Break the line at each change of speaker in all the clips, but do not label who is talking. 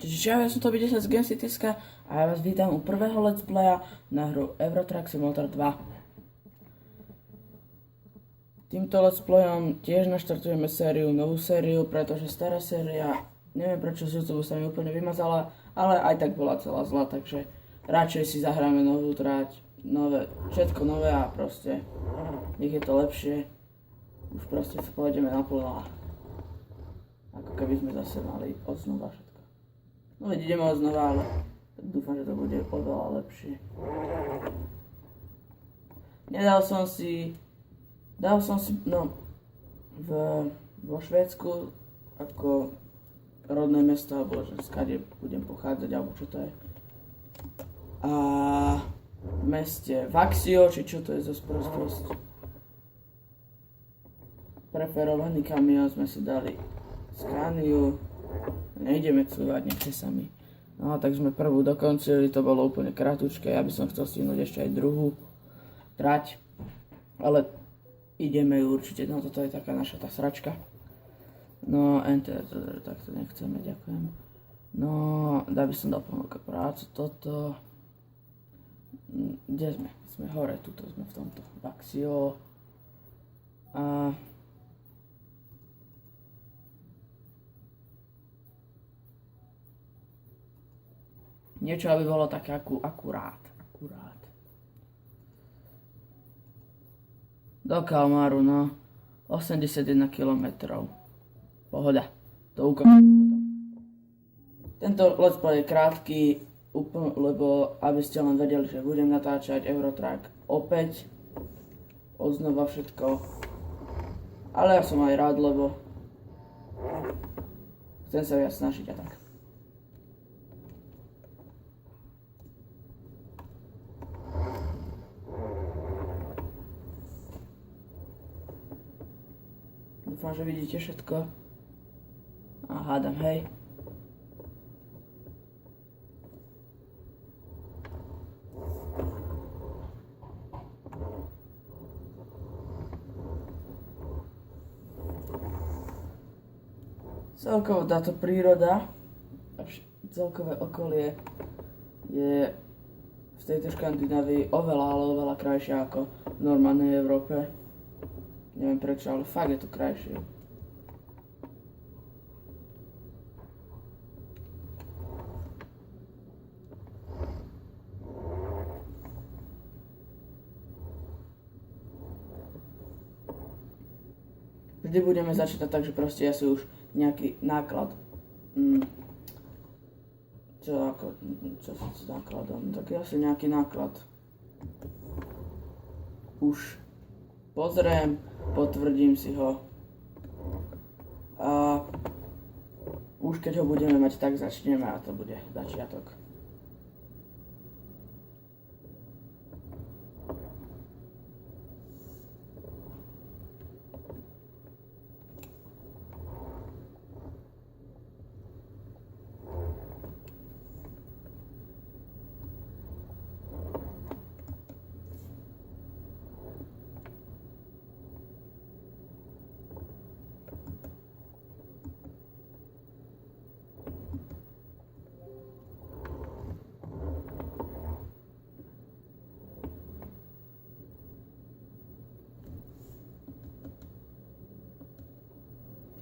Čiže čau, ja som to 10 z Gen Cityska a ja vás vítam u prvého let's playa na hru Euro Truck Simulator 2. Týmto let's playom tiež naštartujeme novú sériu, pretože stará séria, neviem prečo z YouTube sa mi úplne vymazala, ale aj tak bola celá zlá, takže radšej si zahráme novú trať, všetko nové a proste nech je to lepšie. Už proste sa pôjdeme naplno, ako keby sme zase mali odznova všetko. No veď ideme odznova, ale dúfam, že to bude oveľa lepšie. Dal som si, vo Švédsku ako rodné mesto, alebo že skade budem pochádzať, alebo čo to je. A v meste Vaxio, či čo to je za sprostosť. Preferovaný kamión sme si dali Scaniu. Nejdeme cúvať, nechce sa mi. No tak sme prvú dokončili, to bolo úplne kratučké, ja by som chcel stihnúť ešte aj druhú trať. Ale ideme ju určite, no toto je taká naša tá sračka. No, tak to nechceme, ďakujem. No, dá by som dal ponuka prácu, toto. Kde sme? Sme hore, tuto sme v tomto Vaxio. A niečo, aby bolo také akurát. Do Kalmaru, no. 81 km. Pohoda. To ukončím potom. Tento let's play je krátky, lebo aby ste len vedeli, že budem natáčať Eurotruck opäť. Odznova všetko. Ale ja som aj rád, lebo chcem sa viac snažiť a tak. Dúfam, že vidíte všetko. A hádam, hej. Celkovo táto príroda a celkové okolie je v tejto Škandinávii oveľa krajšie ako v normálnej Európe. Neviem prečo, ale fakt je to krajšie. Vždy budeme začítať tak, že proste ja si už nejaký náklad. Čo s nákladom? Tak ja si nejaký náklad už pozriem, potvrdím si ho a už keď ho budeme mať, tak začneme a to bude začiatok.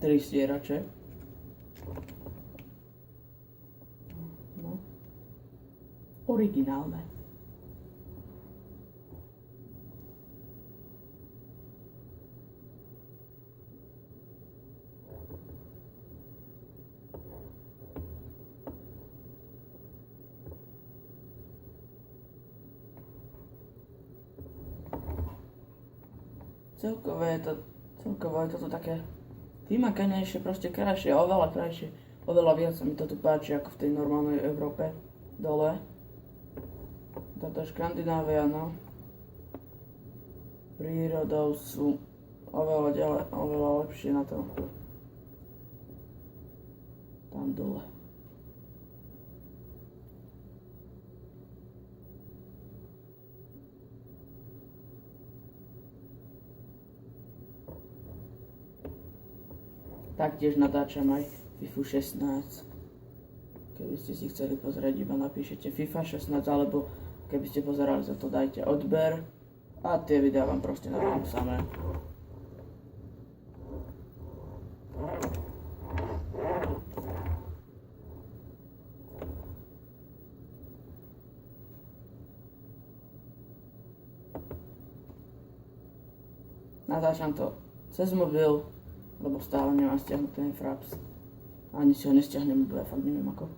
Tri stierače. No. Originálne. Celkovo je toto také vymakanejšie, proste krajšie, oveľa krajšie. Oveľa viac sa mi to tu páči ako v tej normálnej Európe. Dole. Táto Škandinávia, no. Prírodou sú oveľa lepšie na tom. Tam dole. Taktiež natáčam aj FIFA 16. Keby ste si chceli pozrieť, iba napíšete FIFA 16, alebo keby ste pozerali za to, dajte odber a tie videá vám proste nájdem samé. Natáčam to cez mobil, lebo stále nemám stiahnutý ten Fraps. Ani si ho nestiahnem, lebo ja fakt neviem ako.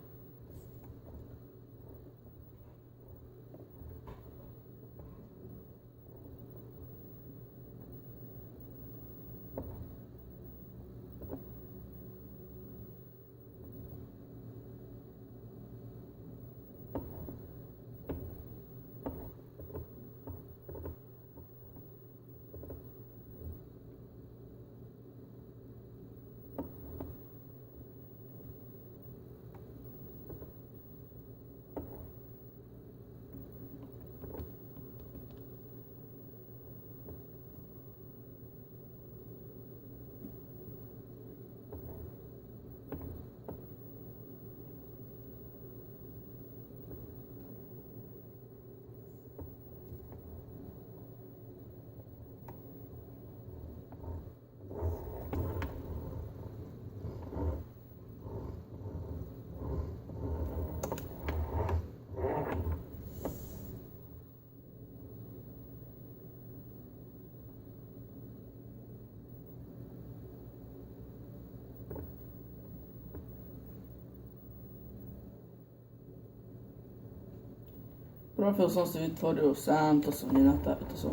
Profil som si vytvoril sám, to som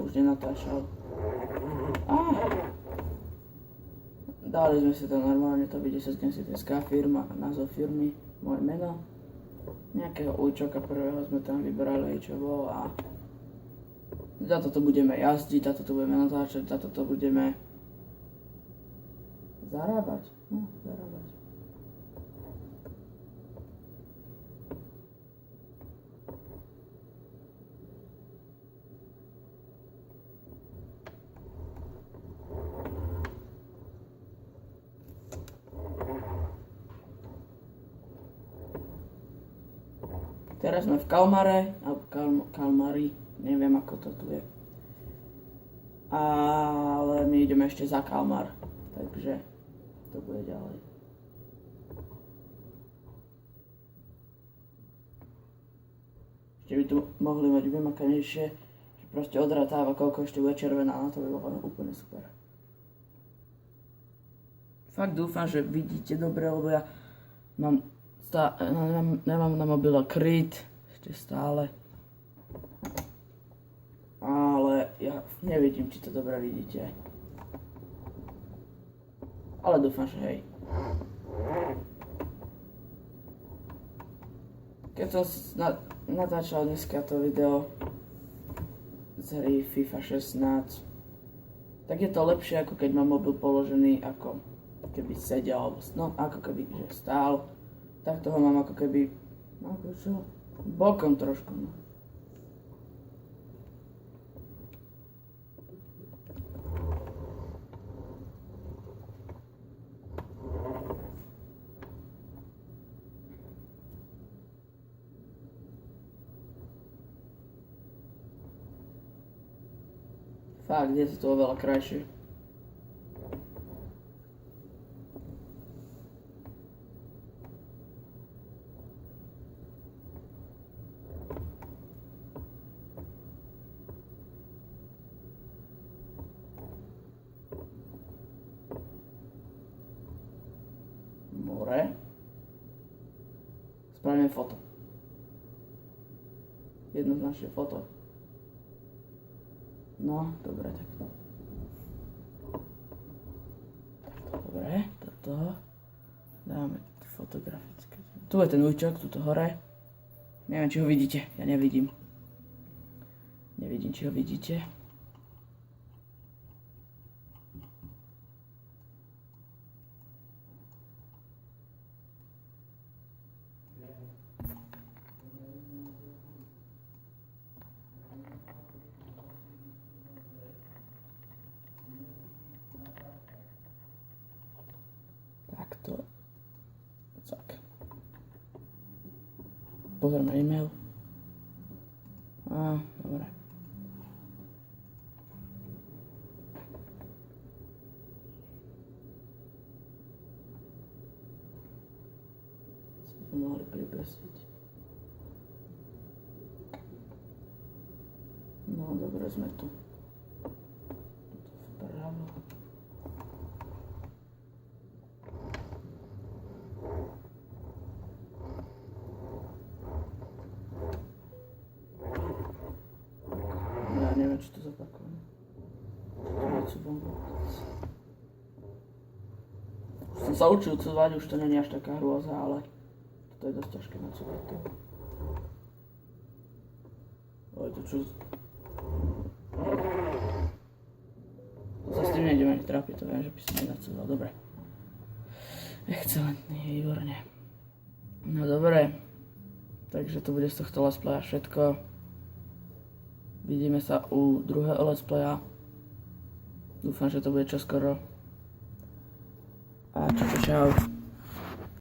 už nenatáčal. Dali sme si to normálne, to by 10 SK firma, názov firmy, moje meno. Nejakého ujčoka prvého sme tam vybrali, čo bolo a za toto budeme jazdiť, za toto budeme natáčať, za toto budeme zarábať. No, zarábať. Teraz sme v Kalmare, alebo Kalmari, neviem ako to tu je. Ale my ideme ešte za Kalmar, takže to bude ďalej. Ešte by tu mohli mať vymakanejšie, že proste odratáva, koľko ešte bude červená, na to by bolo úplne super. Fakt dúfam, že vidíte dobre, lebo ja nemám na mobile kryt, ešte stále. Ale ja nevidím, či to dobre vidíte. Ale dúfam, že hej. Keď som natáčal dneska to video z hry FIFA 16, tak je to lepšie, ako keď mám mobil položený, ako keby sedel, alebo no, ako keby že stál. Tak toho mám ako keby, ako čo, bokom trošku, no. Fakt, je to oveľa krajšie. More. Spravíme foto. Jednoznačne foto. No, dobre, takto. Dobre, toto. Dáme fotografické. Tu je ten ujčok, tuto hore. Neviem, či ho vidíte. Ja nevidím. Nevidím, či ho vidíte. Takto. Tak. pozrieme e-mail. Dobre. Sme mohli pripesiť. No, dobre, sme tu. Vpravo. Ja neviem, či to zopakujem. Už som sa učil cúvať, už to nie je až taká hrôza, ale toto je dosť ťažké na cúvať tu. Ale to čo... To sa s tým nejdem ani trápiť, to viem, že by som nenacúval. Dobre. Excelentný, výborne. No dobre. Takže to bude z tohto let's playa všetko. Vidíme sa u druhého let's playa. Dúfam, že to bude čoskoro. A čau.